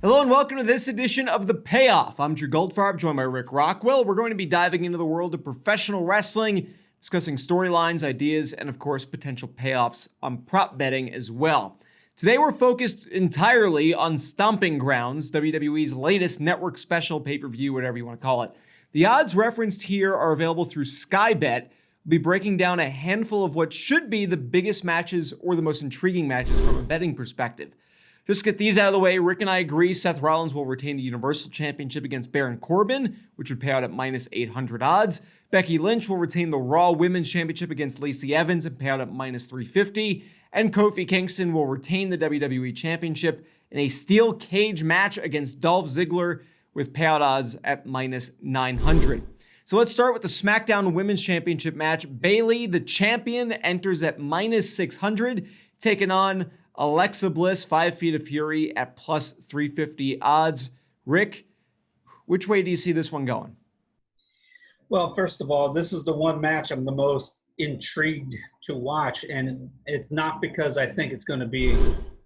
Hello and welcome to this edition of The Payoff. I'm Drew Goldfarb, joined by Rick Rockwell. We're going to be diving into the world of professional wrestling, discussing storylines, ideas, and of course, potential payoffs on prop betting as well. Today, we're focused entirely on Stomping Grounds, WWE's latest network special pay-per-view, whatever you want to call it. The odds referenced here are available through Sky Bet. We'll be breaking down a handful of what should be the biggest matches or the most intriguing matches from a betting perspective. Just to get these out of the way, Rick and I agree Seth Rollins will retain the Universal Championship against Baron Corbin, which would pay out at minus 800 odds. Becky Lynch will retain the Raw Women's Championship against Lacey Evans and pay out at minus 350. And Kofi Kingston will retain the WWE Championship in a steel cage match against Dolph Ziggler with payout odds at minus 900. So let's start with the SmackDown Women's Championship match. Bayley, the champion, enters at minus 600, taking on Alexa Bliss, 5 Feet of Fury at plus 350 odds. Rick, which way do you see this one going? Well, first of all, this is the one match I'm the most intrigued to watch, and it's not because I think it's going to be,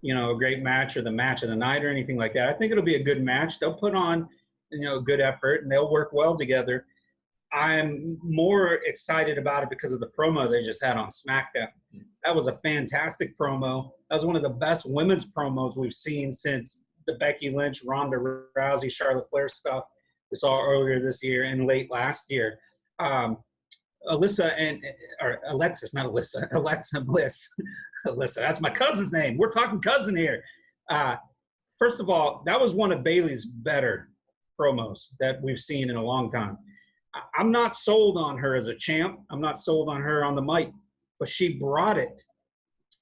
a great match or the match of the night or anything like that. I think it'll be a good match. They'll put on, a good effort, and they'll work well together. I'm more excited about it because of the promo they just had on SmackDown. That was a fantastic promo. That was one of the best women's promos we've seen since the Becky Lynch, Ronda Rousey, Charlotte Flair stuff we saw earlier this year and late last year. Alexa Bliss. Alyssa, that's my cousin's name. We're talking cousin here. First of all, that was one of Bayley's better promos that we've seen in a long time. I'm not sold on her as a champ. I'm not sold on her on the mic, but she brought it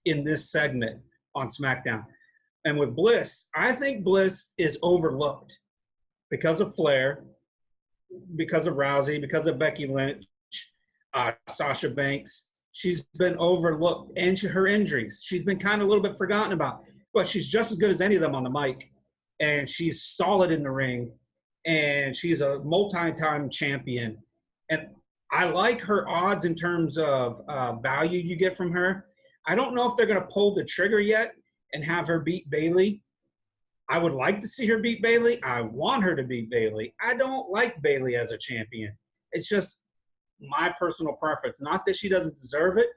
in this segment on SmackDown. And with Bliss, I think Bliss is overlooked because of Flair, because of Rousey, because of Becky Lynch, Sasha Banks. She's been overlooked, and her injuries. She's been kind of a little bit forgotten about, but she's just as good as any of them on the mic, and she's solid in the ring. And she's a multi-time champion. And I like her odds in terms of value you get from her. I don't know if they're going to pull the trigger yet and have her beat Bayley. I would like to see her beat Bayley. I want her to beat Bayley. I don't like Bayley as a champion. It's just my personal preference. Not that she doesn't deserve it.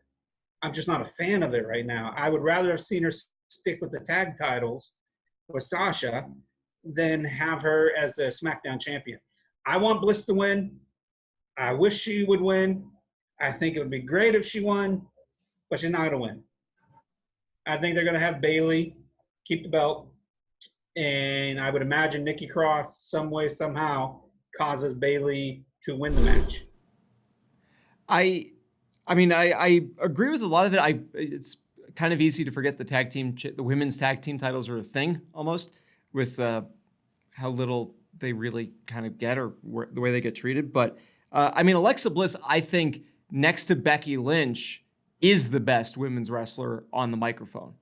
I'm just not a fan of it right now. I would rather have seen her stick with the tag titles with Sasha than have her as a SmackDown champion. I want Bliss to win. I wish she would win. I think it would be great if she won, but she's not going to win. I think they're going to have Bayley keep the belt, and I would imagine Nikki Cross some way, somehow, causes Bayley to win the match. I agree with a lot of it. It's kind of easy to forget the women's tag team titles are a thing almost, with how little they really kind of get or the way they get treated. But, Alexa Bliss, I think, next to Becky Lynch, is the best women's wrestler on the microphone.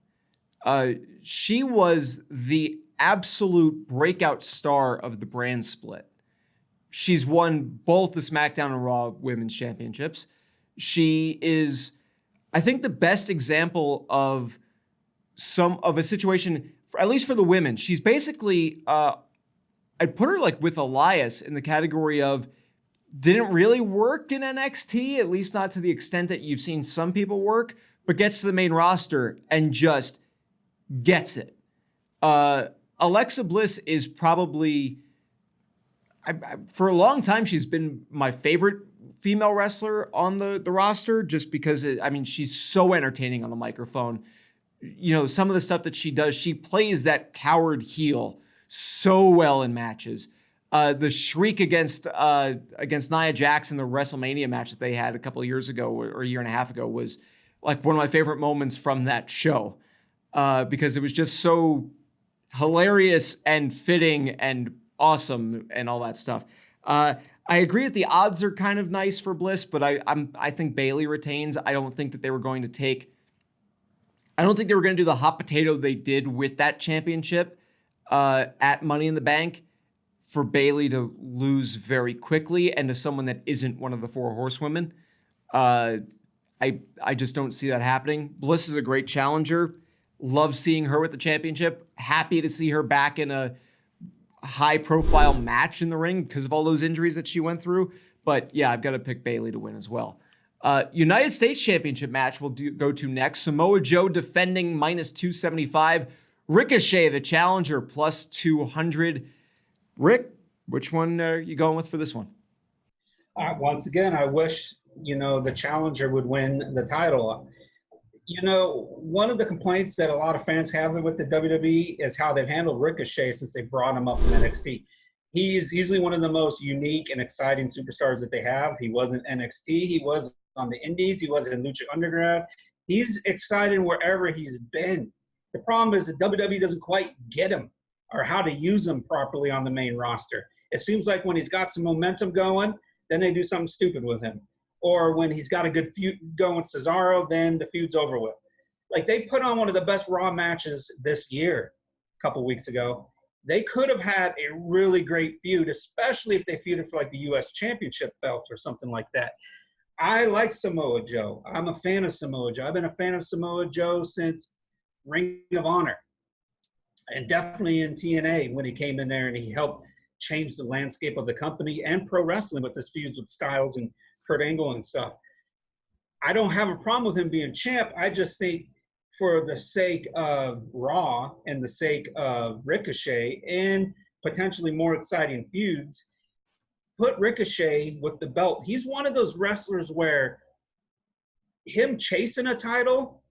She was the absolute breakout star of the brand split. She's won both the SmackDown and Raw Women's Championships. She is, I think, the best example of a situation, at least for the women. She's basically, I'd put her like with Elias in the category of didn't really work in NXT, at least not to the extent that you've seen some people work, but gets to the main roster and just gets it. Alexa Bliss is probably, for a long time, she's been my favorite female wrestler on the roster just because, she's so entertaining on the microphone. Some of the stuff that she does, she plays that coward heel so well in matches. The shriek against Nia Jax in the WrestleMania match that they had a couple of years ago or a year and a half ago was like one of my favorite moments from that show because it was just so hilarious and fitting and awesome and all that stuff. I agree that the odds are kind of nice for Bliss, but I think Bayley retains. I don't think they were going to do the hot potato they did with that championship at Money in the Bank for Bayley to lose very quickly and to someone that isn't one of the four horsewomen. I just don't see that happening. Bliss is a great challenger. Love seeing her with the championship. Happy to see her back in a high-profile match in the ring because of all those injuries that she went through. But yeah, I've got to pick Bayley to win as well. United States Championship match we'll go to next. Samoa Joe defending -275. Ricochet, the challenger, +200. Rick, which one are you going with for this one? Once again, I wish, the challenger would win the title. One of the complaints that a lot of fans have with the WWE is how they've handled Ricochet since they brought him up in NXT. He's easily one of the most unique and exciting superstars that they have. He was in NXT. He was on the Indies. He was in Lucha Underground. He's exciting wherever he's been. The problem is that WWE doesn't quite get him or how to use him properly on the main roster. It seems like when he's got some momentum going, then they do something stupid with him. Or when he's got a good feud going with Cesaro, then the feud's over with. Like, they put on one of the best Raw matches this year a couple weeks ago. They could have had a really great feud, especially if they feuded for like the U.S. Championship belt or something like that. I like Samoa Joe. I'm a fan of Samoa Joe. I've been a fan of Samoa Joe since Ring of Honor, and definitely in TNA when he came in there and he helped change the landscape of the company and pro wrestling with his feuds with Styles and Kurt Angle and stuff. I don't have a problem with him being champ. I just think for the sake of Raw and the sake of Ricochet and potentially more exciting feuds, put Ricochet with the belt. He's one of those wrestlers where him chasing a title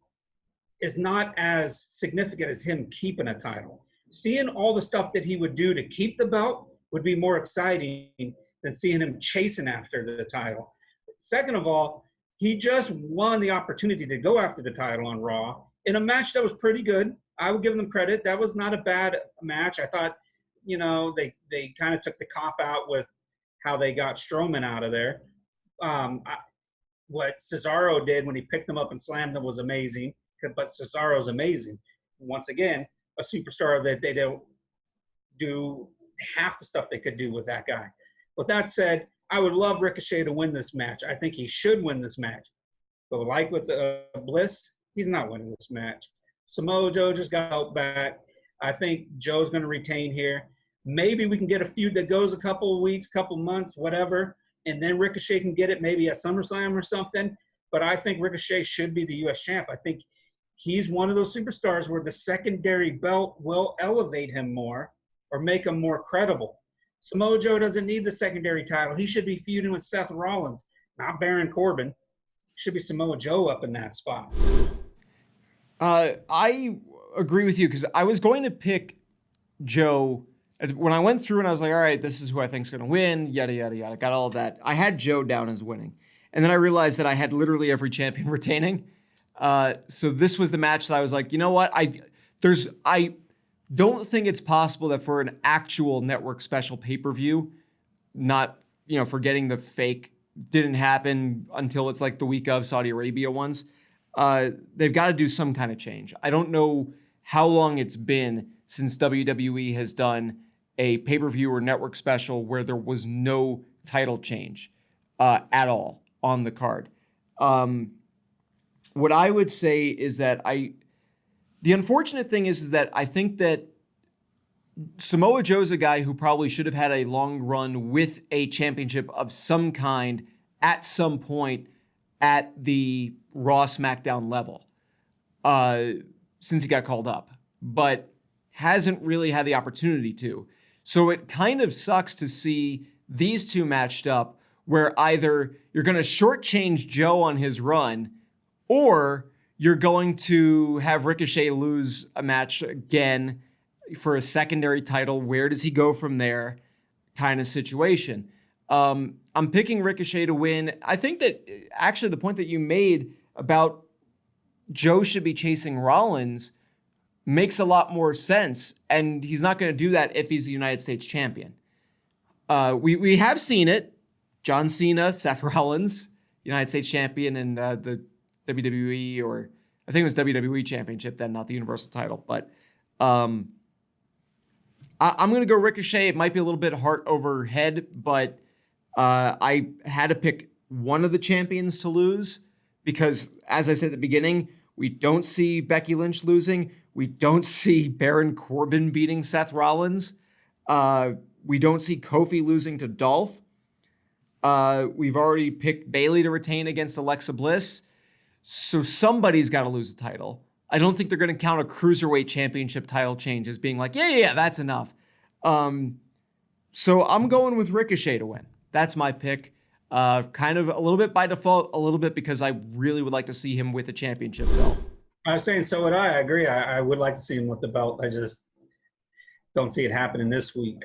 is not as significant as him keeping a title. Seeing all the stuff that he would do to keep the belt would be more exciting than seeing him chasing after the title. Second of all, he just won the opportunity to go after the title on Raw in a match that was pretty good. I would give them credit. That was not a bad match. I thought, they kind of took the cop out with how they got Strowman out of there. What Cesaro did when he picked him up and slammed him was amazing, but Cesaro's amazing. Once again, a superstar that they don't do half the stuff they could do with that guy. With that said, I would love Ricochet to win this match. I think he should win this match. But like with Bliss, he's not winning this match. Samoa Joe just got out back. I think Joe's going to retain here. Maybe we can get a feud that goes a couple of weeks, couple months, whatever, and then Ricochet can get it maybe at SummerSlam or something. But I think Ricochet should be the U.S. champ. I think he's one of those superstars where the secondary belt will elevate him more or make him more credible. Samoa Joe doesn't need the secondary title. He should be feuding with Seth Rollins, not Baron Corbin. Should be Samoa Joe up in that spot. I agree with you because I was going to pick Joe. When I went through and I was like, all right, this is who I think is going to win, yada, yada, yada. Got all of that. I had Joe down as winning. And then I realized that I had literally every champion retaining. So this was the match that I was like, you know what? I don't think it's possible that for an actual network special pay-per-view, not, forgetting the fake didn't happen until it's like the week of Saudi Arabia ones. They've got to do some kind of change. I don't know how long it's been since WWE has done a pay-per-view or network special where there was no title change at all on the card. What I would say is that the unfortunate thing is that I think that Samoa Joe's a guy who probably should have had a long run with a championship of some kind at some point at the Raw SmackDown level since he got called up, but hasn't really had the opportunity to. So it kind of sucks to see these two matched up where either you're going to shortchange Joe on his run or you're going to have Ricochet lose a match again for a secondary title. Where does he go from there kind of situation? I'm picking Ricochet to win. I think that actually the point that you made about Joe should be chasing Rollins makes a lot more sense, and he's not going to do that if he's the United States champion. We have seen it. John Cena, Seth Rollins, United States champion in the WWE, or I think it was WWE Championship then, not the Universal title. But I'm going to go Ricochet. It might be a little bit heart over head, but I had to pick one of the champions to lose because, as I said at the beginning, we don't see Becky Lynch losing. We don't see Baron Corbin beating Seth Rollins. We don't see Kofi losing to Dolph. We've already picked Bayley to retain against Alexa Bliss. So somebody's got to lose the title. I don't think they're going to count a Cruiserweight Championship title change as being like, yeah, that's enough. So I'm going with Ricochet to win. That's my pick. Kind of a little bit by default, a little bit because I really would like to see him with a championship belt. I was saying, so would I. I agree. I would like to see him with the belt. I just don't see it happening this week.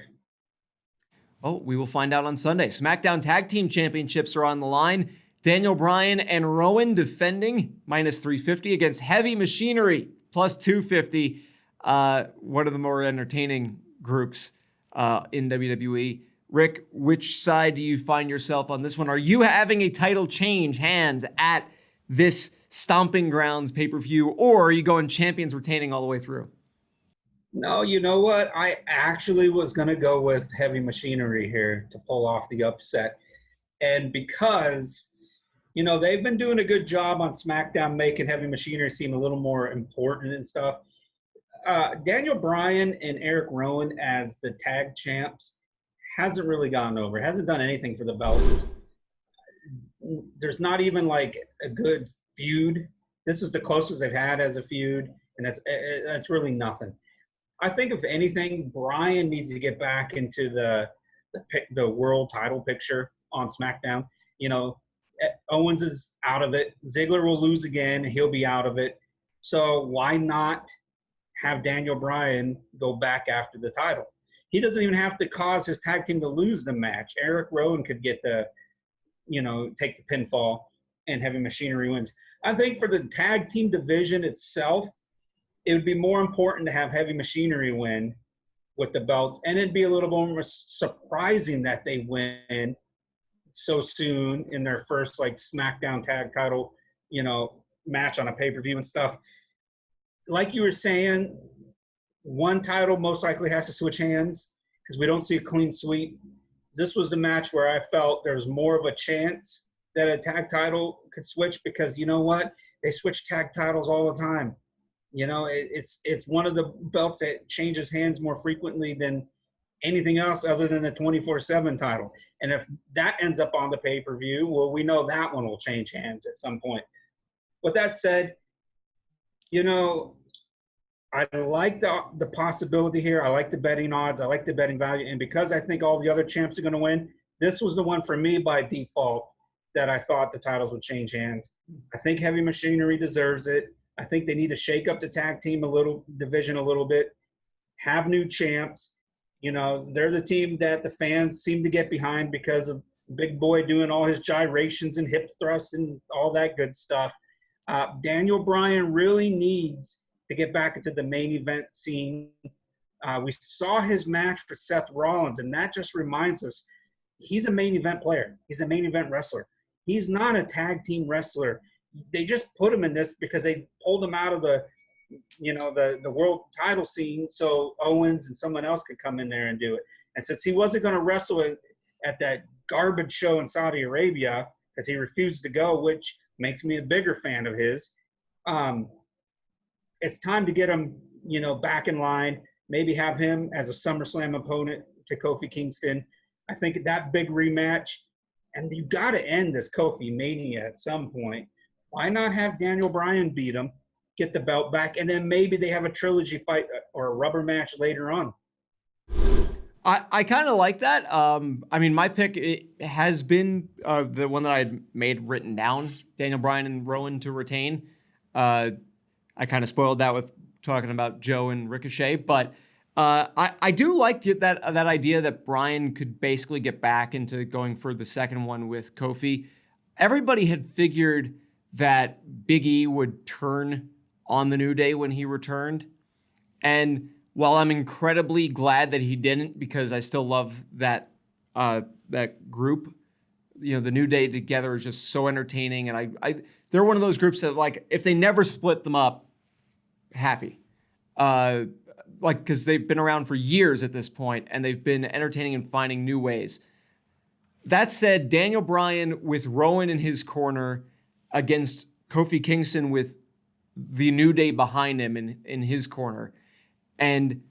Oh, we will find out on Sunday. SmackDown Tag Team Championships are on the line. Daniel Bryan and Rowan defending -350 against Heavy Machinery +250. One of the more entertaining groups in WWE. Rick, which side do you find yourself on this one? Are you having a title change hands at this Stomping Grounds pay-per-view, or are you going champions retaining all the way through? No, you know what? I actually was going to go with Heavy Machinery here to pull off the upset. And because, they've been doing a good job on SmackDown making Heavy Machinery seem a little more important and stuff. Daniel Bryan and Eric Rowan as the tag champs hasn't really gone over. Hasn't done anything for the belts. There's not even like a good feud. This is the closest they've had as a feud, and that's really nothing. I think if anything, Bryan needs to get back into the world title picture on SmackDown. Owens is out of it. Ziggler will lose again. He'll be out of it. So why not have Daniel Bryan go back after the title? He doesn't even have to cause his tag team to lose the match. Eric Rowan could get take the pinfall, and Heavy Machinery wins. I think for the tag team division itself, it would be more important to have Heavy Machinery win with the belts, and it'd be a little more surprising that they win so soon in their first SmackDown tag title, match on a pay-per-view and stuff. Like you were saying, one title most likely has to switch hands because we don't see a clean sweep. This was the match where I felt there was more of a chance that a tag title could switch because you know what? They switch tag titles all the time. It's one of the belts that changes hands more frequently than anything else other than the 24/7 title. And if that ends up on the pay-per-view, well, we know that one will change hands at some point. With that said, I like the possibility here. I like the betting odds. I like the betting value. And because I think all the other champs are going to win, this was the one for me by default that I thought the titles would change hands. I think Heavy Machinery deserves it. I think they need to shake up the tag team division a little bit, have new champs. They're the team that the fans seem to get behind because of Big Boy doing all his gyrations and hip thrusts and all that good stuff. Daniel Bryan really needs to get back into the main event scene. We saw his match for Seth Rollins, and that just reminds us he's a main event player. He's a main event wrestler. He's not a tag team wrestler. They just put him in this because they pulled him out of the world title scene so Owens and someone else could come in there and do it. And since he wasn't going to wrestle at that garbage show in Saudi Arabia because he refused to go, which makes me a bigger fan of his, it's time to get him, back in line, maybe have him as a SummerSlam opponent to Kofi Kingston. I think that big rematch, and you got to end this Kofi Mania at some point. Why not have Daniel Bryan beat him, get the belt back, and then maybe they have a trilogy fight or a rubber match later on? I kind of like that. My pick has been the one that I had made written down, Daniel Bryan and Rowan to retain. I kind of spoiled that with talking about Joe and Ricochet, but I do like that idea that Bryan could basically get back into going for the second one with Kofi. Everybody had figured that Big E would turn on the New Day when he returned. And while I'm incredibly glad that he didn't, because I still love that group, the New Day together is just so entertaining. And they're one of those groups that if they never split them up, happy. Because they've been around for years at this point and they've been entertaining and finding new ways. That said, Daniel Bryan with Rowan in his corner against Kofi Kingston with the New Day behind him in his corner. And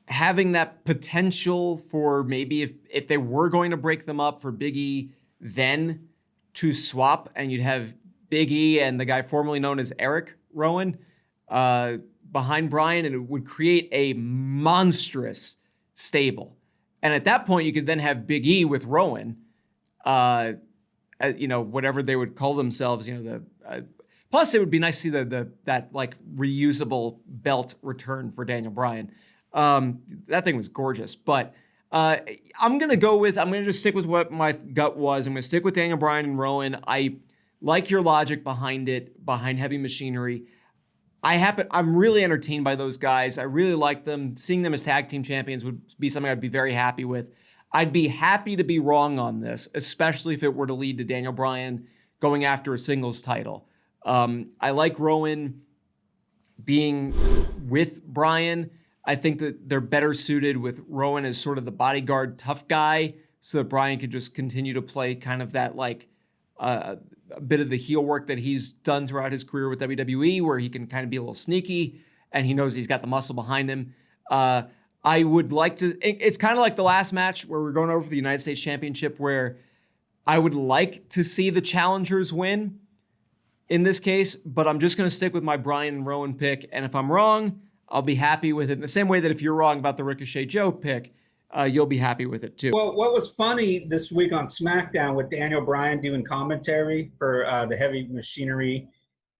having that potential for maybe if they were going to break them up for Big E, then to swap, and you'd have Big E and the guy formerly known as Eric Rowan behind Bryan, and it would create a monstrous stable. And at that point, you could then have Big E with Rowan, whatever they would call themselves. Plus, it would be nice to see that like reusable belt return for Daniel Bryan. That thing was gorgeous, but I'm going to just stick with what my gut was. I'm going to stick with Daniel Bryan and Rowan. I like your logic behind it, behind Heavy Machinery. I'm really entertained by those guys. I really like them. Seeing them as tag team champions would be something I'd be very happy with. I'd be happy to be wrong on this, especially if it were to lead to Daniel Bryan going after a singles title. I like Rowan being with Bryan. I think that they're better suited with Rowan as sort of the bodyguard tough guy, so that Bryan could just continue to play kind of that like a bit of the heel work that he's done throughout his career with WWE, where he can kind of be a little sneaky and he knows he's got the muscle behind him. I would like to, it's kind of like the last match where we're going over for the United States Championship, where I would like to see the challengers win in this case, but I'm just going to stick with my Bryan and Rowan pick. And if I'm wrong, I'll be happy with it. In the same way that if you're wrong about the Ricochet Joe pick, you'll be happy with it too. Well, what was funny this week on SmackDown with Daniel Bryan doing commentary for the Heavy Machinery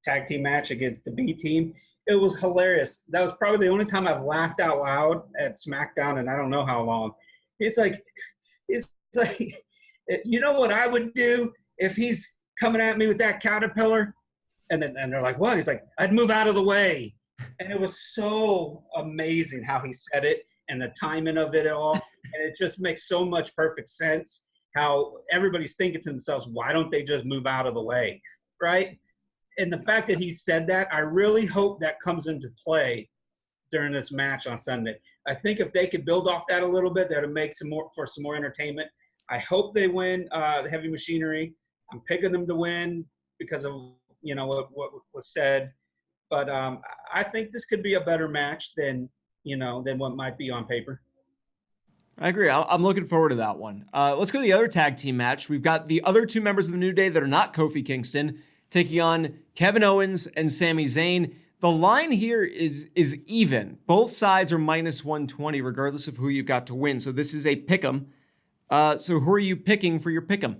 tag team match against the B team, it was hilarious. That was probably the only time I've laughed out loud at SmackDown and I don't know how long. It's like, you know what I would do if he's coming at me with that caterpillar? And they're like, what? He's like, I'd move out of the way. And it was so amazing how he said it and the timing of it all. And it just makes so much perfect sense how everybody's thinking to themselves, why don't they just move out of the way, right? And the fact that he said that, I really hope that comes into play during this match on Sunday. I think if they could build off that a little bit, that would make some more entertainment. I hope they win the Heavy Machinery. I'm picking them to win because of what was said. But I think this could be a better match than what might be on paper. I agree. I'm looking forward to that one. Let's go to the other tag team match. We've got the other two members of the New Day that are not Kofi Kingston taking on Kevin Owens and Sami Zayn. The line here is even. Both sides are minus 120, regardless of who you've got to win. So this is a pick'em. So who are you picking for your pick'em?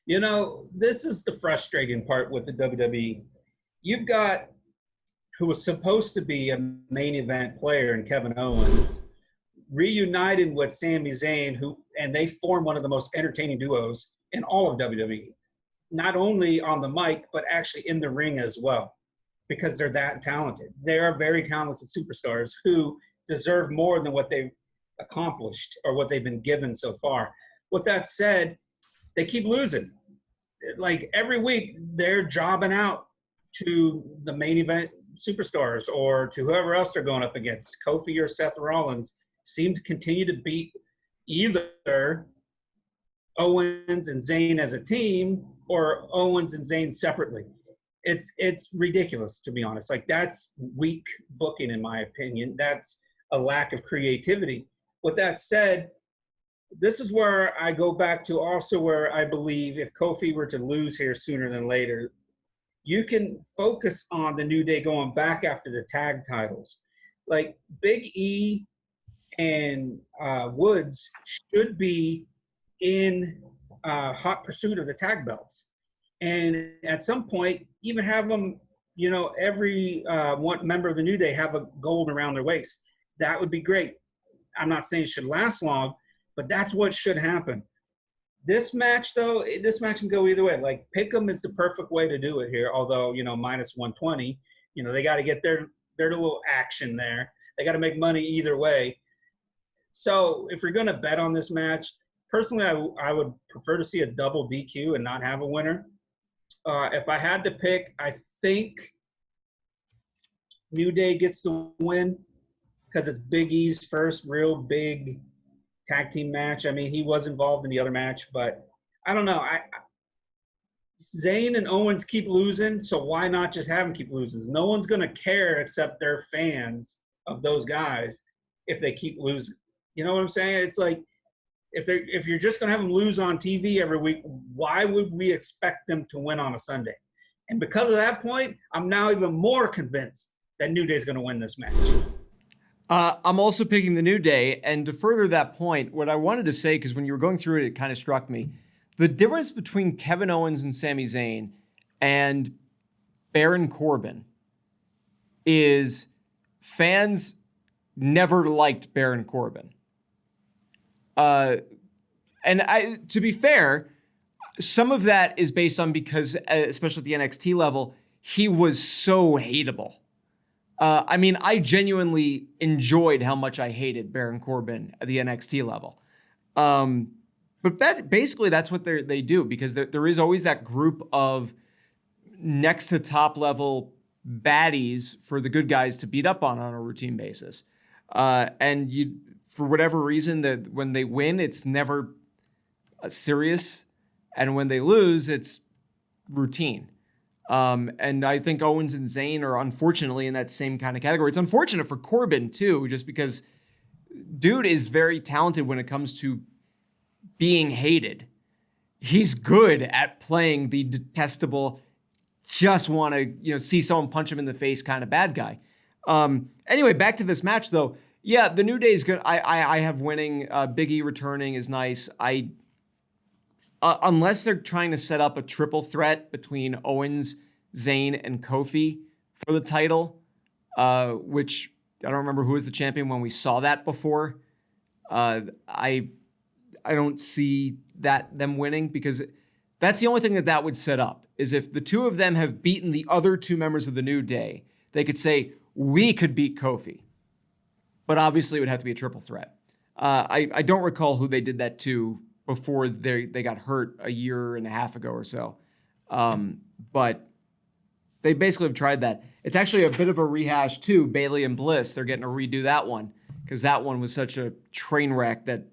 This is the frustrating part with the WWE. You've got who was supposed to be a main event player in Kevin Owens, reunited with Sami Zayn, and they form one of the most entertaining duos in all of WWE. Not only on the mic, but actually in the ring as well, because they're that talented. They are very talented superstars who deserve more than what they've accomplished or what they've been given so far. With that said, they keep losing. Like every week, they're jobbing out to the main event superstars or to whoever else they're going up against. Kofi or Seth Rollins seem to continue to beat either Owens and Zayn as a team or Owens and Zayn separately. It's ridiculous, to be honest. Like, that's weak booking, in my opinion. That's a lack of creativity. With that said, this is where I go back to also where I believe if Kofi were to lose here sooner than later, you can focus on the New Day going back after the tag titles. Like, Big E and Woods should be in hot pursuit of the tag belts. And at some point, even have them, every one member of the New Day have a gold around their waist. That would be great. I'm not saying it should last long, but that's what should happen. This match, though, can go either way. Like, pick'em is the perfect way to do it here, although, minus 120. They got to get their little action there. They got to make money either way. So if you're going to bet on this match, personally, I would prefer to see a double DQ and not have a winner. If I had to pick, I think New Day gets the win because it's Big E's first real big tag team match. I mean, he was involved in the other match, but I don't know. Zayn and Owens keep losing, so why not just have them keep losing? No one's going to care except their fans of those guys if they keep losing. You know what I'm saying? It's like, if you're just going to have them lose on TV every week, why would we expect them to win on a Sunday? And because of that point, I'm now even more convinced that New Day is going to win this match. I'm also picking the New Day. And to further that point, what I wanted to say, because when you were going through it, it kind of struck me. The difference between Kevin Owens and Sami Zayn and Baron Corbin is fans never liked Baron Corbin. And to be fair, some of that is based on because, especially at the NXT level, he was so hateable. I mean, I genuinely enjoyed how much I hated Baron Corbin at the NXT level. But basically, that's what they do, because there is always that group of next to top level baddies for the good guys to beat up on a routine basis. And for whatever reason, that when they win, it's never serious, and when they lose, it's routine. And I think Owens and Zayn are unfortunately in that same kind of category. It's unfortunate for Corbin too, just because dude is very talented when it comes to being hated. He's good at playing the detestable, just want to see someone punch him in the face kind of bad guy. Anyway, back to this match though. Yeah, the New Day is good. I have winning. Big E returning is nice. Unless they're trying to set up a triple threat between Owens, Zayn, and Kofi for the title, which I don't remember who was the champion when we saw that before. I don't see them winning, because that's the only thing that would set up, is if the two of them have beaten the other two members of the New Day, they could say, we could beat Kofi. But obviously it would have to be a triple threat. I don't recall who they did that to before they got hurt a year and a half ago or so. But they basically have tried that. It's actually a bit of a rehash too. Bayley and Bliss, they're getting to redo that one, because that one was such a train wreck that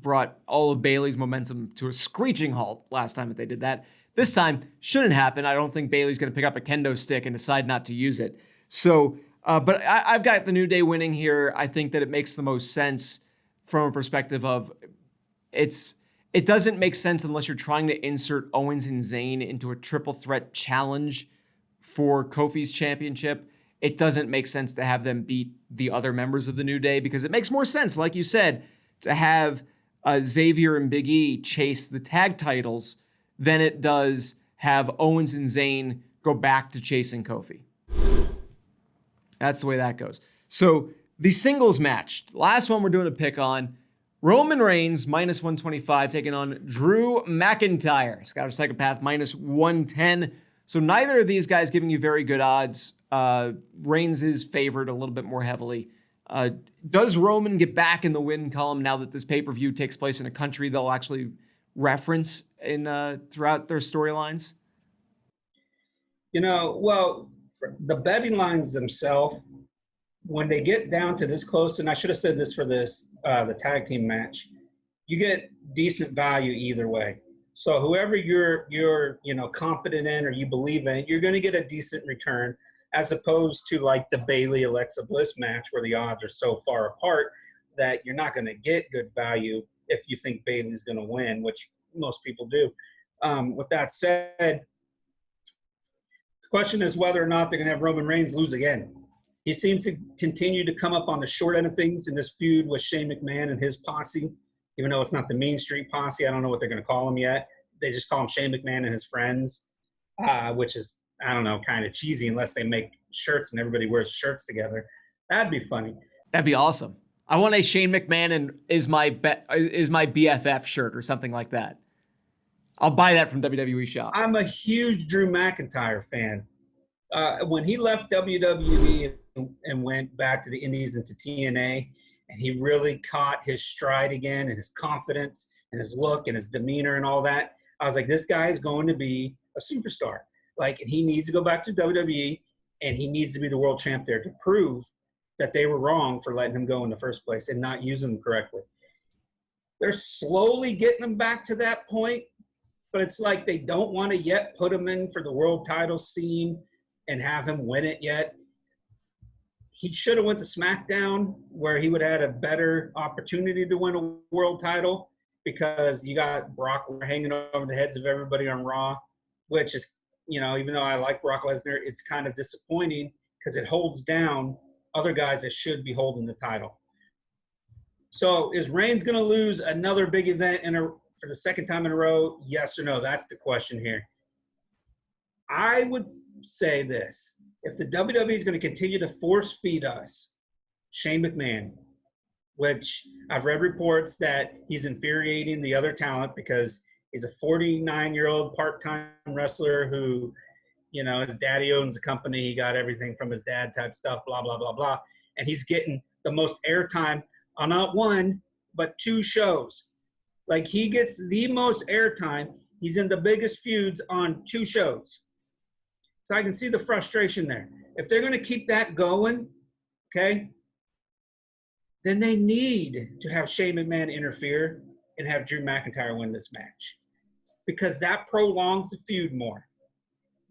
brought all of Bayley's momentum to a screeching halt last time that they did that. This time, shouldn't happen. I don't think Bayley's going to pick up a kendo stick and decide not to use it. So, but I've got the New Day winning here. I think that it makes the most sense from a perspective of it doesn't make sense unless you're trying to insert Owens and Zayn into a triple threat challenge for Kofi's championship. It doesn't make sense to have them beat the other members of the New Day, because it makes more sense, like you said, to have Xavier and Big E chase the tag titles than it does have Owens and Zayn go back to chasing Kofi. That's the way that goes. So the singles match, last one we're doing a pick on, Roman Reigns minus 125 taking on Drew McIntyre, Scottish Psychopath minus 110. So neither of these guys giving you very good odds. Reigns is favored a little bit more heavily. Does Roman get back in the win column now that this pay-per-view takes place in a country they'll actually reference in throughout their storylines? Well, the betting lines themselves, when they get down to this close, and I should have said this for this the tag team match, you get decent value either way. So whoever you're confident in or you believe in, you're going to get a decent return, as opposed to like the Bayley Alexa Bliss match where the odds are so far apart that you're not going to get good value if you think Bayley's going to win, which most people do. With that said, the question is whether or not they're going to have Roman Reigns lose again. He seems to continue to come up on the short end of things in this feud with Shane McMahon and his posse, even though it's not the Mean Street Posse. I don't know what they're going to call him yet. They just call him Shane McMahon and his friends, which is, I don't know, kind of cheesy unless they make shirts and everybody wears shirts together. That'd be funny. That'd be awesome. I want a Shane McMahon and is my BFF shirt or something like that. I'll buy that from WWE Shop. I'm a huge Drew McIntyre fan. When he left WWE and went back to the Indies and to TNA, and he really caught his stride again and his confidence and his look and his demeanor and all that, I was like, this guy is going to be a superstar. And he needs to go back to WWE, and he needs to be the world champ there to prove that they were wrong for letting him go in the first place and not using him correctly. They're slowly getting him back to that point, but it's like they don't want to yet put him in for the world title scene and have him win it yet. he should have went to SmackDown where he would have had a better opportunity to win a world title, because you got Brock hanging over the heads of everybody on Raw, which is, even though I like Brock Lesnar, it's kind of disappointing because it holds down other guys that should be holding the title. So is Reigns going to lose another big event for the second time in a row? Yes or no? That's the question here. I would say this. If the WWE is going to continue to force feed us Shane McMahon, which I've read reports that he's infuriating the other talent because he's a 49-year-old part-time wrestler who, his daddy owns the company. He got everything from his dad type stuff, blah, blah, blah, blah. And he's getting the most airtime on not one, but two shows. Like, he gets the most airtime. He's in the biggest feuds on two shows. So I can see the frustration there. If they're going to keep that going, okay, then they need to have Shane McMahon interfere and have Drew McIntyre win this match, because that prolongs the feud more.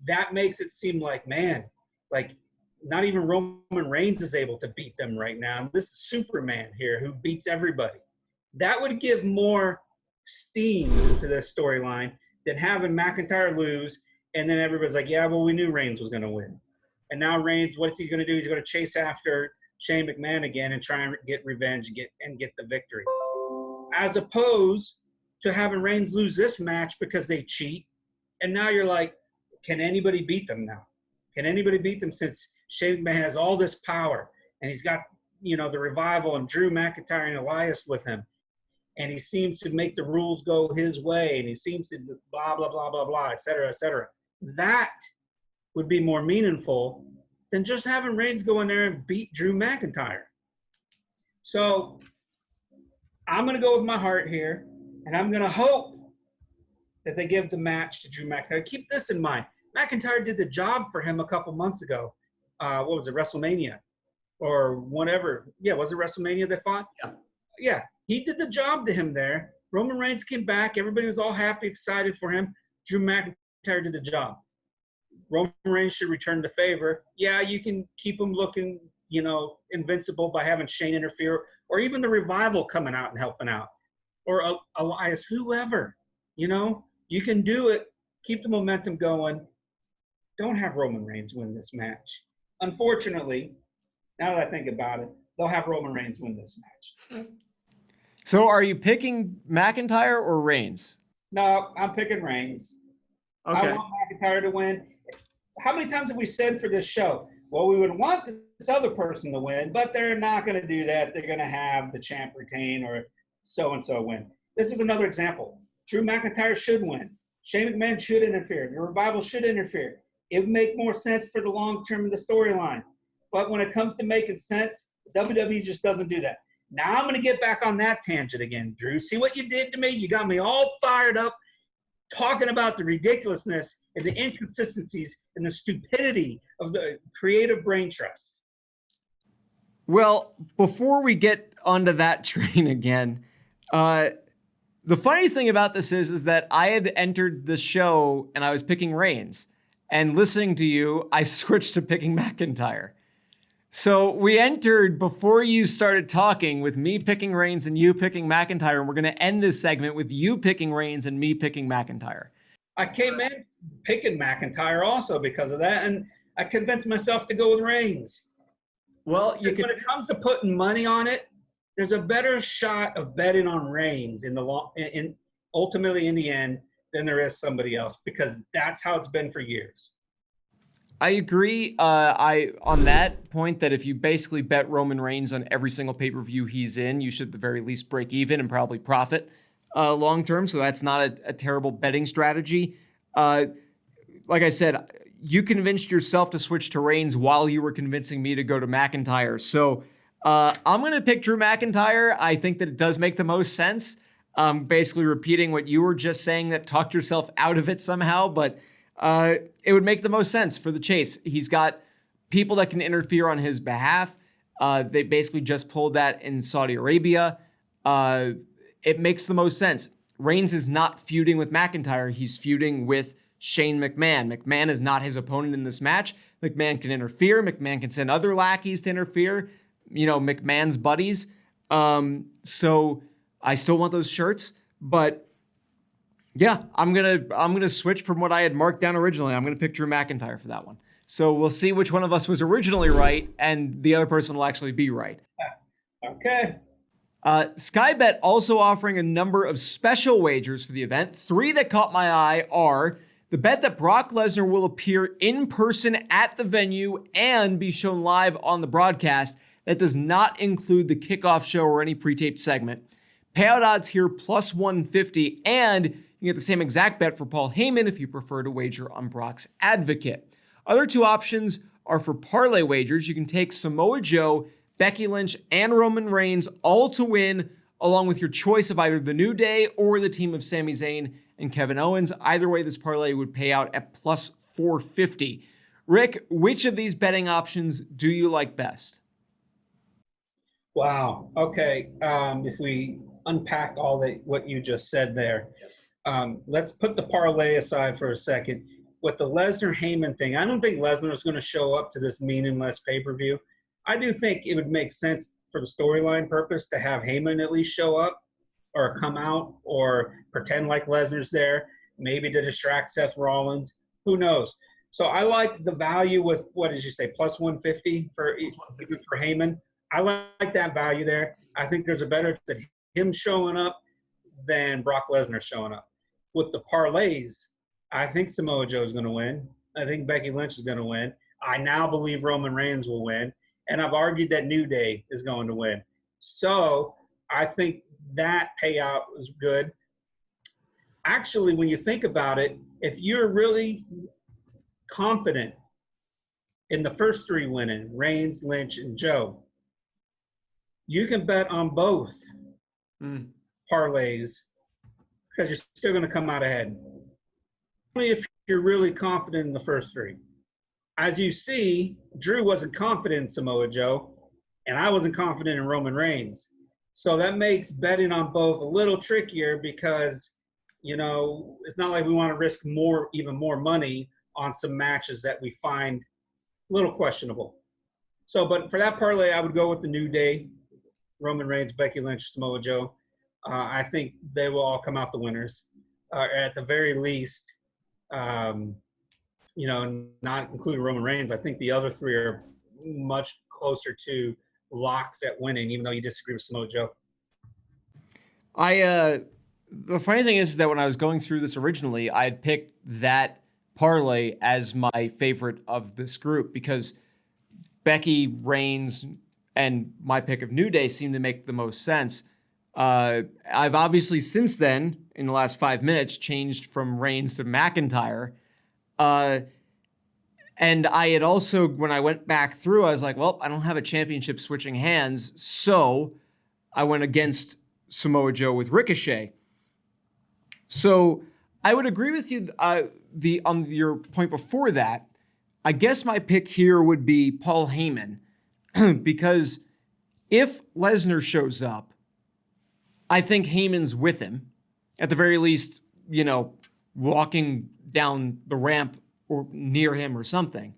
That makes it seem like, man, like not even Roman Reigns is able to beat them right now. This is Superman here who beats everybody. That would give more steam to the storyline than having McIntyre lose, and then everybody's like, yeah, well, we knew Reigns was going to win. And now Reigns, what's he going to do? He's going to chase after Shane McMahon again and try and get revenge and get the victory. As opposed to having Reigns lose this match because they cheat. And now you're like, can anybody beat them now? Can anybody beat them, since Shane McMahon has all this power and he's got, the Revival and Drew McIntyre and Elias with him. And he seems to make the rules go his way, and he seems to blah, blah, blah, blah, blah, et cetera, et cetera. That would be more meaningful than just having Reigns go in there and beat Drew McIntyre. So I'm going to go with my heart here, and I'm going to hope that they give the match to Drew McIntyre. Keep this in mind. McIntyre did the job for him a couple months ago. What was it, WrestleMania? Or whatever. Yeah, was it WrestleMania they fought? Yeah, he did the job to him there. Roman Reigns came back. Everybody was all happy, excited for him. Drew McIntyre did the job. Roman Reigns should return the favor. Yeah, you can keep him looking, invincible by having Shane interfere, or even the Revival coming out and helping out, or Elias, whoever. You can do it. Keep the momentum going. Don't have Roman Reigns win this match. Unfortunately, now that I think about it, they'll have Roman Reigns win this match. So are you picking McIntyre or Reigns? No, I'm picking Reigns. Okay. I want McIntyre to win. How many times have we said for this show, well, we would want this other person to win, but they're not going to do that. They're going to have the champ retain or so-and-so win. This is another example. Drew McIntyre should win. Shane McMahon should interfere. The Revival should interfere. It would make more sense for the long term of the storyline. But when it comes to making sense, WWE just doesn't do that. Now I'm going to get back on that tangent again, Drew. See what you did to me? You got me all fired up talking about the ridiculousness and the inconsistencies and the stupidity of the creative brain trust. Well, before we get onto that train again, the funny thing about this is that I had entered the show and I was picking Reigns, and listening to you, I switched to picking McIntyre. So we entered before you started talking with me picking Reigns and you picking McIntyre, and we're going to end this segment with you picking Reigns and me picking McIntyre. I came in picking McIntyre also because of that, and I convinced myself to go with Reigns. Well, when it comes to putting money on it, there's a better shot of betting on Reigns ultimately in the end than there is somebody else, because that's how it's been for years. I agree. On that point, that if you basically bet Roman Reigns on every single pay-per-view he's in, you should at the very least break even and probably profit long term. So that's not a terrible betting strategy. Like I said, you convinced yourself to switch to Reigns while you were convincing me to go to McIntyre. So I'm going to pick Drew McIntyre. I think that it does make the most sense. Basically repeating what you were just saying, that talked yourself out of it somehow, but it would make the most sense for the chase. He's got people that can interfere on his behalf. They basically just pulled that in Saudi Arabia. It makes the most sense. Reigns is not feuding with McIntyre. He's feuding with Shane McMahon. McMahon is not his opponent in this match. McMahon can interfere. McMahon can send other lackeys to interfere, McMahon's buddies. So I still want those shirts, but yeah, I'm gonna switch from what I had marked down originally. I'm gonna pick Drew McIntyre for that one. So we'll see which one of us was originally right, and the other person will actually be right. Okay. Skybet also offering a number of special wagers for the event. 3 that caught my eye are the bet that Brock Lesnar will appear in person at the venue and be shown live on the broadcast. That does not include the kickoff show or any pre-taped segment. Payout odds here plus 150, and you get the same exact bet for Paul Heyman if you prefer to wager on Brock's advocate. Other 2 options are for parlay wagers. You can take Samoa Joe, Becky Lynch, and Roman Reigns all to win, along with your choice of either the New Day or the team of Sami Zayn and Kevin Owens. Either way, this parlay would pay out at plus 450. Rick, which of these betting options do you like best? Wow. Okay. If we unpack all what you just said there, Yes. Let's put the parlay aside for a second. With the Lesnar-Heyman thing, I don't think Lesnar is going to show up to this meaningless pay-per-view. I do think it would make sense for the storyline purpose to have Heyman at least show up or come out or pretend like Lesnar's there, maybe to distract Seth Rollins. Who knows? So I like the value with, what did you say, plus 150 for Heyman. I like that value there. I think there's a better than him showing up than Brock Lesnar showing up. With the parlays, I think Samoa Joe is going to win. I think Becky Lynch is going to win. I now believe Roman Reigns will win. And I've argued that New Day is going to win. So I think that payout is good. Actually, when you think about it, if you're really confident in the first 3 winning, Reigns, Lynch, and Joe, you can bet on both parlays because you're still going to come out ahead. Only if you're really confident in the first 3. As you see, Drew wasn't confident in Samoa Joe, and I wasn't confident in Roman Reigns. So that makes betting on both a little trickier because, it's not like we want to risk even more money on some matches that we find a little questionable. So, but for that parlay, I would go with the New Day, Roman Reigns, Becky Lynch, Samoa Joe. I think they will all come out the winners. At the very least, not including Roman Reigns, I think the other 3 are much closer to locks at winning, even though you disagree with Samoa Joe. The funny thing is that when I was going through this originally, I had picked that parlay as my favorite of this group because Becky, Reigns, and my pick of New Day seemed to make the most sense. I've obviously since then, in the last 5 minutes, changed from Reigns to McIntyre. And I had also, when I went back through, I was like, well, I don't have a championship switching hands. So I went against Samoa Joe with Ricochet. So I would agree with you on your point before that. I guess my pick here would be Paul Heyman because if Lesnar shows up, I think Heyman's with him. At the very least, walking down the ramp or near him or something.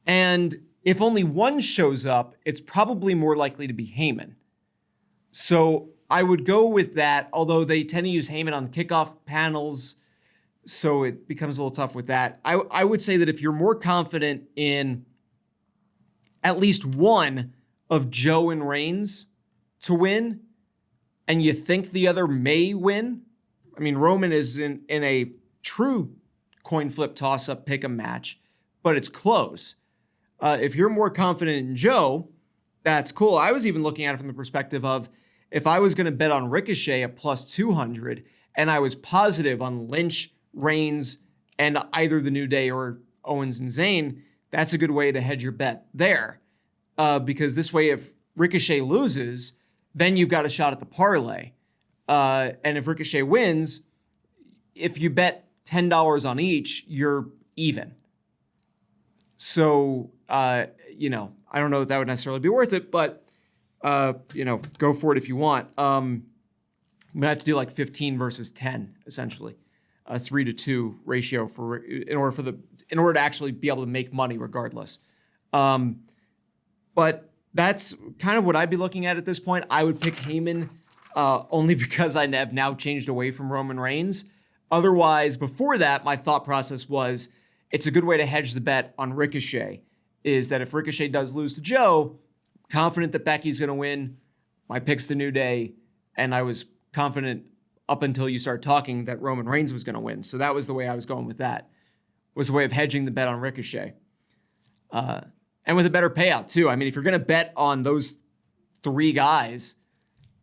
And if only one shows up, it's probably more likely to be Heyman. So I would go with that, although they tend to use Heyman on kickoff panels, so it becomes a little tough with that. I would say that if you're more confident in at least one of Joe and Reigns to win, and you think the other may win, I mean, Roman is in a true coin flip toss-up pick-em match, but it's close. If you're more confident in Joe, that's cool. I was even looking at it from the perspective of if I was going to bet on Ricochet at plus 200 and I was positive on Lynch, Reigns, and either the New Day or Owens and Zayn, that's a good way to hedge your bet there. Because this way, if Ricochet loses, then you've got a shot at the parlay. And if Ricochet wins, if you bet $10 on each, you're even. So, I don't know that would necessarily be worth it, but, go for it if you want. I'm going to have to do like 15 versus 10, essentially. a 3-to-2 ratio in order to actually be able to make money regardless. But that's kind of what I'd be looking at this point. I would pick Heyman only because I have now changed away from Roman Reigns. Otherwise, before that, my thought process was it's a good way to hedge the bet on Ricochet, is that if Ricochet does lose to Joe, confident that Becky's going to win. My pick's the New Day, and I was confident up until you start talking that Roman Reigns was going to win. So that was the way I was going with that. Was a way of hedging the bet on Ricochet. And with a better payout, too. I mean, if you're going to bet on those three guys,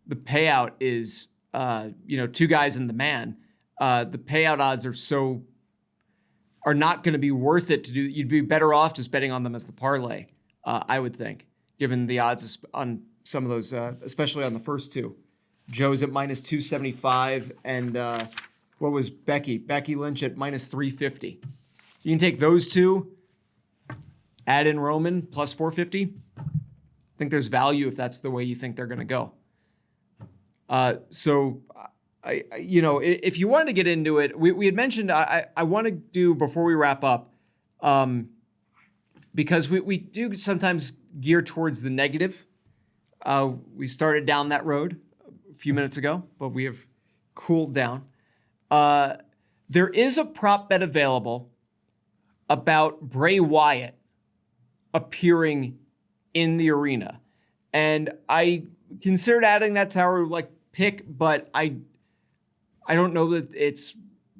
the payout is, two guys and the man. The payout odds are not going to be worth it to do. You'd be better off just betting on them as the parlay, I would think, given the odds on some of those, especially on the first two. Joe's at minus 275, and what was Becky? Becky Lynch at minus 350. You can take those two, add in Roman plus 450. I think there's value if that's the way you think they're going to go. If you wanted to get into it, we had mentioned I want to do before we wrap up, because we do sometimes gear towards the negative. We started down that road a few minutes ago, but we have cooled down. There is a prop bet available about Bray Wyatt appearing in the arena, and I considered adding that to our pick, but I don't know that it's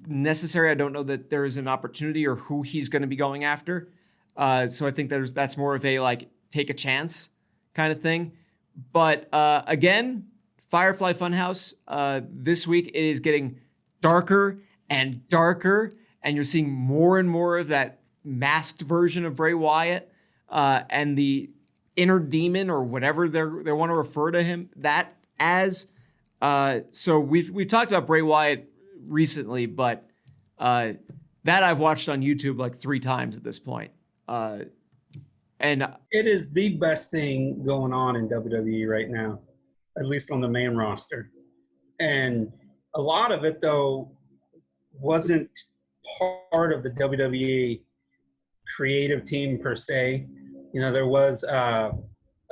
necessary. I don't know that there is an opportunity or who he's going to be going after. So I think that's more of a take a chance kind of thing. But again, Firefly Funhouse, this week it is getting darker and darker, and you're seeing more and more of that masked version of Bray Wyatt and the inner demon, or whatever they want to refer to him that as. So we've talked about Bray Wyatt recently, but that I've watched on YouTube 3 times at this point. And it is the best thing going on in WWE right now, at least on the main roster. And a lot of it, though, wasn't part of the WWE creative team per se. There was a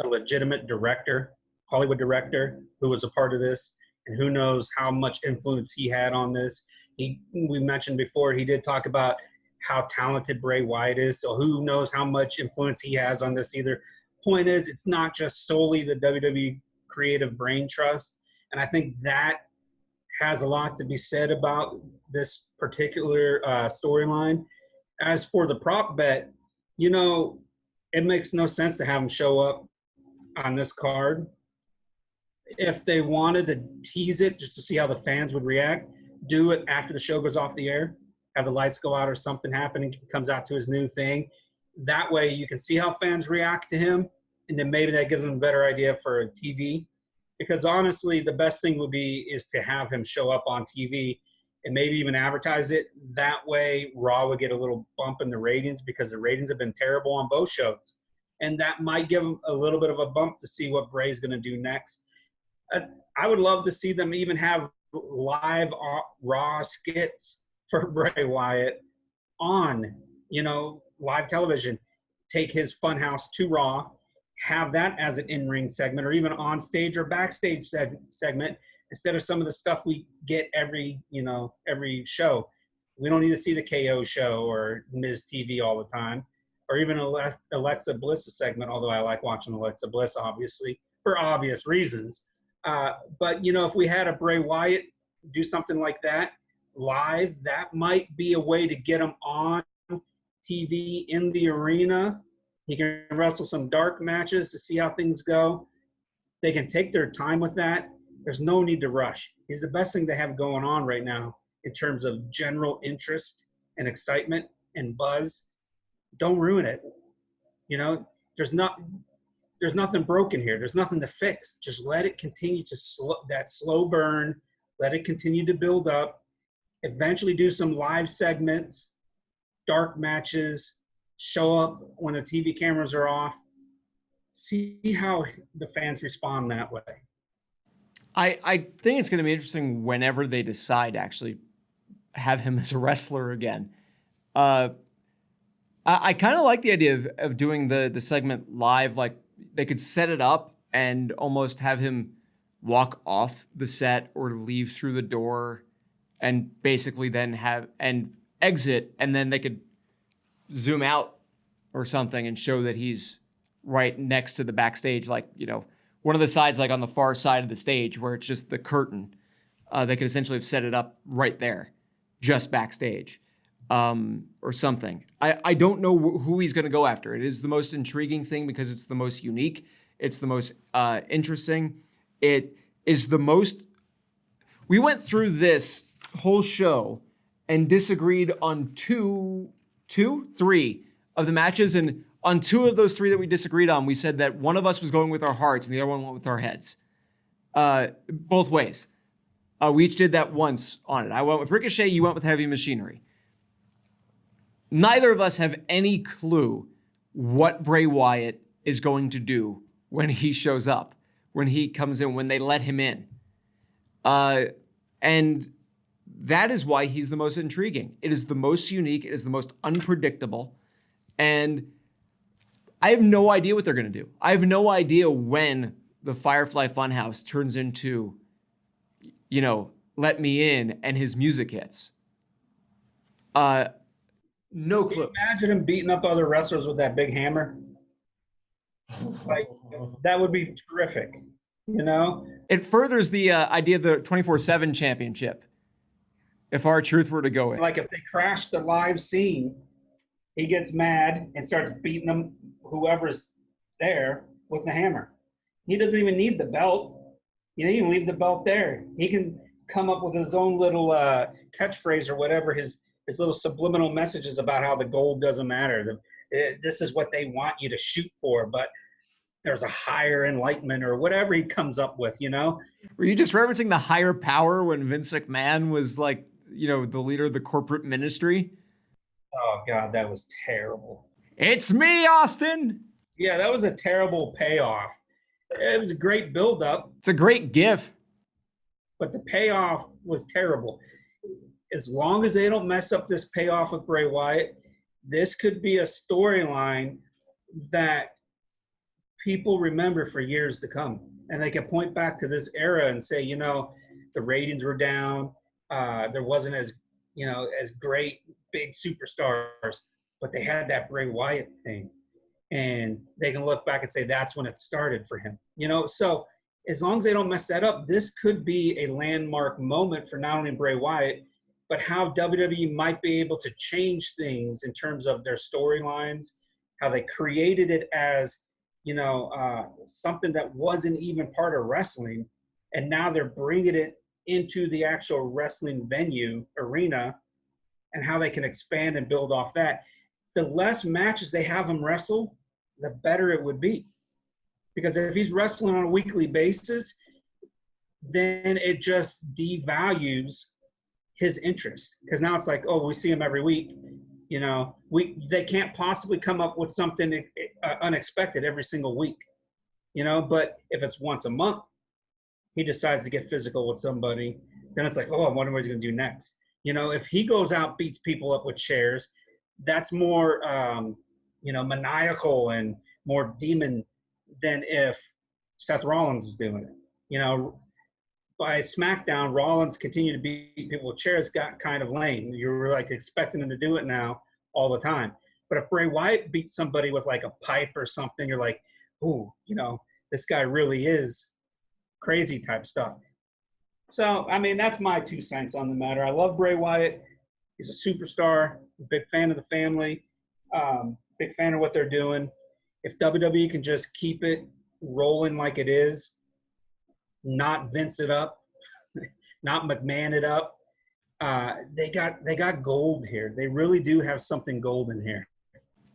legitimate director, Hollywood director, who was a part of this, and who knows how much influence he had on this. We mentioned before, he did talk about how talented Bray Wyatt is, so who knows how much influence he has on this either. Point is, it's not just solely the WWE creative brain trust, and I think that has a lot to be said about this particular storyline. As for the prop bet, it makes no sense to have him show up on this card. If they wanted to tease it just to see how the fans would react, do it after the show goes off the air, have the lights go out or something happen, and he comes out to his new thing. That way you can see how fans react to him, and then maybe that gives them a better idea for TV. Because honestly, the best thing is to have him show up on TV and maybe even advertise it. That way Raw would get a little bump in the ratings, because the ratings have been terrible on both shows. And that might give them a little bit of a bump to see what Bray's going to do next. I would love to see them even have live Raw skits for Bray Wyatt on, live television. Take his Funhouse to Raw, have that as an in-ring segment, or even on stage or backstage segment, instead of some of the stuff we get every show. We don't need to see the KO show or Miz TV all the time, or even Alexa Bliss segment, although I like watching Alexa Bliss, obviously, for obvious reasons. But, if we had a Bray Wyatt do something like that live, that might be a way to get him on TV in the arena. He can wrestle some dark matches to see how things go. They can take their time with that. There's no need to rush. He's the best thing to have going on right now in terms of general interest and excitement and buzz. Don't ruin it. There's nothing broken here. There's nothing to fix. Just let it continue to slow burn. Let it continue to build up. Eventually do some live segments, dark matches, show up when the TV cameras are off. See how the fans respond that way. I think it's going to be interesting whenever they decide to actually have him as a wrestler again. I kind of like the idea of doing the segment live. Like they could set it up and almost have him walk off the set or leave through the door and basically then have and exit, and then they could zoom out or something and show that he's right next to the backstage, like, you know, one of the sides, like on the far side of the stage where it's just the curtain. They could essentially have set it up right there, just backstage, or something. I don't know who he's going to go after. It is the most intriguing thing because it's the most unique. It's the most interesting. It is the most. We went through this whole show and disagreed on three of the matches, and on two of those three that we disagreed on, we said that one of us was going with our hearts and the other one went with our heads. Both ways. We each did that once on it. I went with Ricochet, you went with Heavy Machinery. Neither of us have any clue what Bray Wyatt is going to do when he shows up, when he comes in, when they let him in. And that is why he's the most intriguing. It is the most unique. It is the most unpredictable. And I have no idea what they're going to do. I have no idea when the Firefly Funhouse turns into, you know, Let Me In and his music hits. No clue. Can you imagine him beating up other wrestlers with that big hammer? Like, that would be terrific, you know? It furthers the idea of the 24/7 championship. If R-Truth were to go in. Like if they crash the live scene, he gets mad and starts beating them, whoever's there, with the hammer. He doesn't even need the belt. You know, you can leave the belt there. He can come up with his own little catchphrase or whatever, his little subliminal messages about how the gold doesn't matter. This is what they want you to shoot for, but there's a higher enlightenment or whatever he comes up with, you know? Were you just referencing the higher power when Vince McMahon was like, you know, the leader of the corporate ministry? Oh, God, that was terrible. It's me, Austin! Yeah, that was a terrible payoff. It was a great build-up. It's a great gif. But the payoff was terrible. As long as they don't mess up this payoff with Bray Wyatt, this could be a storyline that people remember for years to come. And they can point back to this era and say, you know, the ratings were down. There wasn't as, you know, as great big superstars, but they had that Bray Wyatt thing. And they can look back and say that's when it started for him. You know, so as long as they don't mess that up, this could be a landmark moment for not only Bray Wyatt, but how WWE might be able to change things in terms of their storylines, how they created it as, you know, something that wasn't even part of wrestling. And now they're bringing it into the actual wrestling venue arena, and how they can expand and build off that. The less matches they have him wrestle, the better it would be. Because if he's wrestling on a weekly basis, then it just devalues his interest. Because now it's like, oh, we see him every week. You know, they can't possibly come up with something unexpected every single week. You know, but if it's once a month, he decides to get physical with somebody, then it's like, oh, I wonder what he's going to do next. You know, if he goes out, beats people up with chairs, that's more, you know, maniacal and more demon than if Seth Rollins is doing it. You know, by SmackDown, Rollins continued to beat people with chairs, got kind of lame. You were like expecting him to do it now all the time. But if Bray Wyatt beats somebody with like a pipe or something, you're like, ooh, you know, this guy really is crazy type stuff. So, I mean, that's my 2 cents on the matter. I love Bray Wyatt. He's a superstar, big fan of the family, big fan of what they're doing. If WWE can just keep it rolling like it is, not Vince it up, not McMahon it up, they got gold here. They really do have something golden here.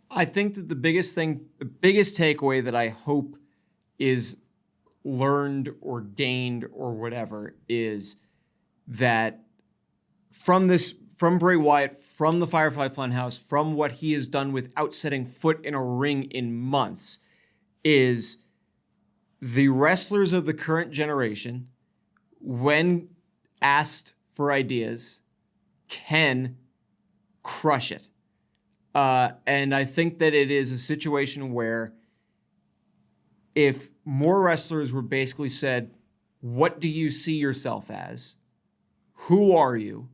I think that the biggest takeaway that I hope is learned or gained or whatever is that from Bray Wyatt, from the Firefly Funhouse, from what he has done without setting foot in a ring in months, is the wrestlers of the current generation, when asked for ideas, can crush it. And I think that it is a situation where if more wrestlers were basically said, what do you see yourself as? Who are you?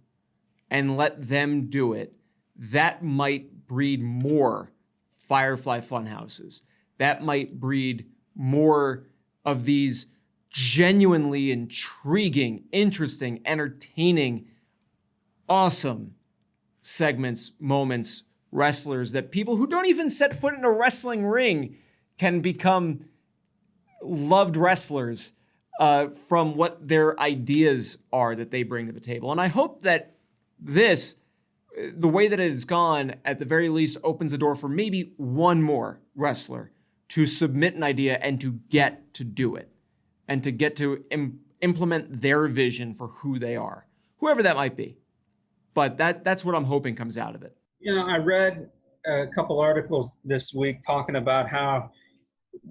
And let them do it, that might breed more Firefly Funhouses. That might breed more of these genuinely intriguing, interesting, entertaining, awesome segments, moments, wrestlers that people who don't even set foot in a wrestling ring can become loved wrestlers from what their ideas are that they bring to the table. And I hope that this, the way that it has gone, at the very least, opens the door for maybe one more wrestler to submit an idea and to get to do it and to get to implement their vision for who they are, whoever that might be. But that's what I'm hoping comes out of it. You know, I read a couple articles this week talking about how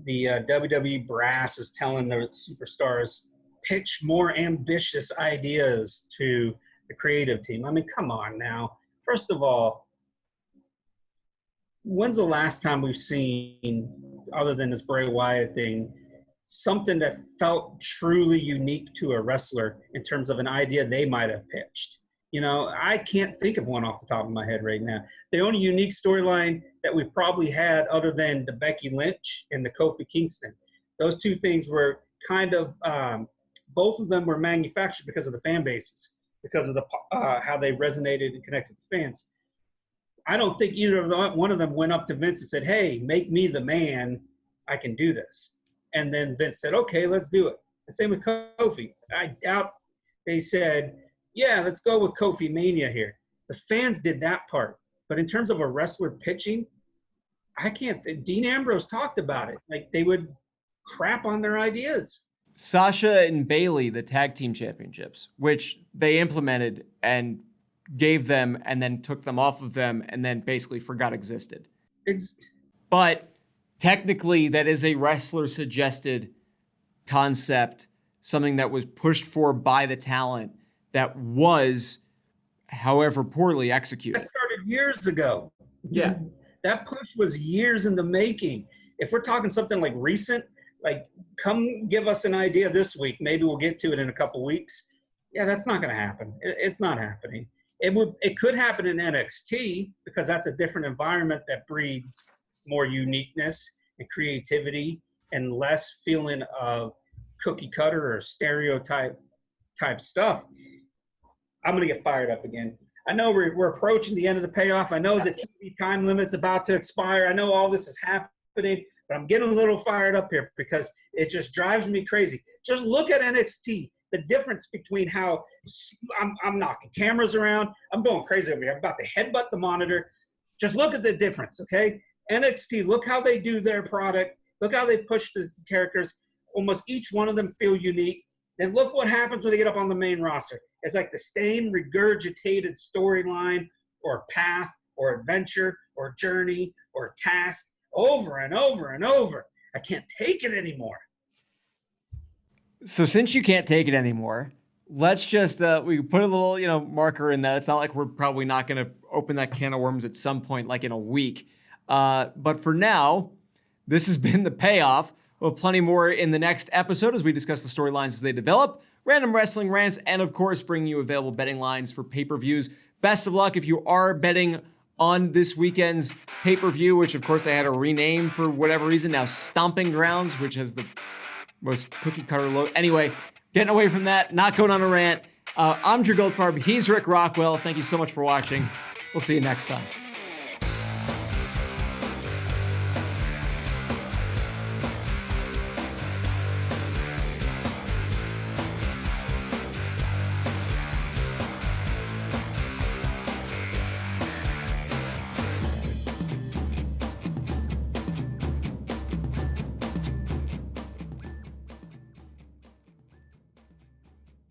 the WWE brass is telling the superstars pitch more ambitious ideas to the creative team. I mean, come on now. First of all, when's the last time we've seen, other than this Bray Wyatt thing, something that felt truly unique to a wrestler in terms of an idea they might have pitched? You know, I can't think of one off the top of my head right now. The only unique storyline that we've probably had, other than the Becky Lynch and the Kofi Kingston, those two things were kind of, both of them were manufactured because of the fan bases, because of the how they resonated and connected with fans. I don't think either one of them went up to Vince and said, hey, make me the man, I can do this. And then Vince said, okay, let's do it. The same with Kofi. I doubt they said, yeah, let's go with Kofi Mania here. The fans did that part. But in terms of a wrestler pitching, I can't. Dean Ambrose talked about it. Like, they would crap on their ideas. Sasha and Bayley, the tag team championships, which they implemented and gave them and then took them off of them and then basically forgot existed. But technically, that is a wrestler-suggested concept, something that was pushed for by the talent that was, however, poorly executed. That started years ago. Yeah. That push was years in the making. If we're talking something like recent, like, come give us an idea this week, maybe we'll get to it in a couple weeks. Yeah, that's not going to happen. It's not happening. It could happen in NXT because that's a different environment that breeds more uniqueness and creativity and less feeling of cookie cutter or stereotype type stuff. I'm going to get fired up again. I know we're approaching the end of the payoff. I know the TV time limit's about to expire. I know all this is happening, but I'm getting a little fired up here because it just drives me crazy. Just look at NXT, the difference between how I'm knocking cameras around. I'm going crazy over here. I'm about to headbutt the monitor. Just look at the difference, okay? NXT, look how they do their product. Look how they push the characters. Almost each one of them feel unique. Then look what happens when they get up on the main roster. It's like the same regurgitated storyline or path or adventure or journey or task over and over and over. I can't take it anymore. So since you can't take it anymore, let's just, we put a little, marker in that. It's not like we're probably not going to open that can of worms at some point, like in a week. But for now, this has been the payoff. We'll have plenty more in the next episode as we discuss the storylines as they develop, random wrestling rants, and of course, bring you available betting lines for pay-per-views. Best of luck if you are betting on this weekend's pay-per-view, which of course they had to rename for whatever reason. Now Stomping Grounds, which has the most cookie cutter logo. Anyway, getting away from that, not going on a rant. I'm Drew Goldfarb. He's Rick Rockwell. Thank you so much for watching. We'll see you next time.